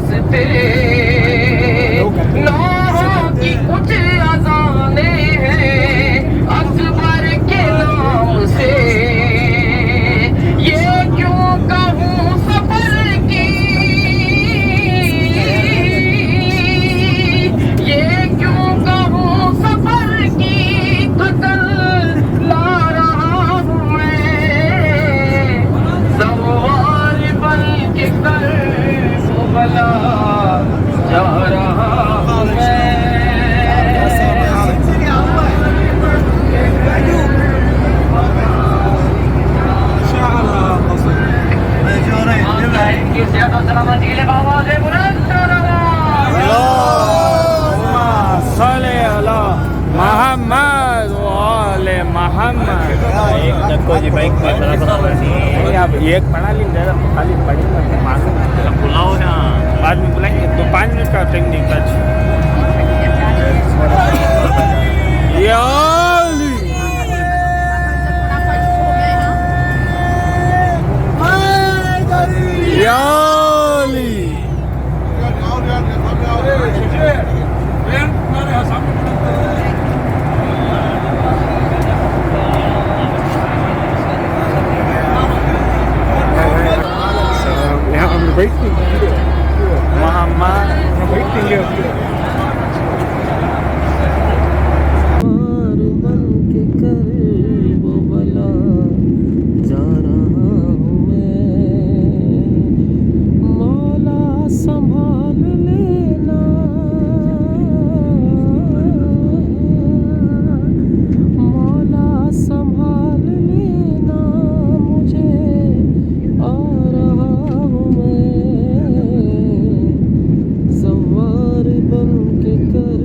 वास्ते नौहों की कुछ अज़ाने हैं अकबर के नाम से। ये क्यों कहूँ सफर की, ये क्यों कहूँ सफर की खतर ला रहा हूँ मैं। सवार बन के कर वो भला जा रहा हूँ मैं। इनकी सेहत और सलामती के लिए बाबा से बुलंद मोहम्मद वाले मोहम्मद। एक धक्को जी बाइक में अब एक पढ़ा ली जरा खाली पढ़ी मालूम बुलाओ ना, बाद में बुलाएंगे। तो 5 मिनट का technique touch. Waiting here. Muhammad, waiting here. बन के कर वो भला जा रहा हूँ मैं। मौला संभाल लेना, मौला संभाल लेना मुझे आ रहा हूँ मैं। सवार बन के कर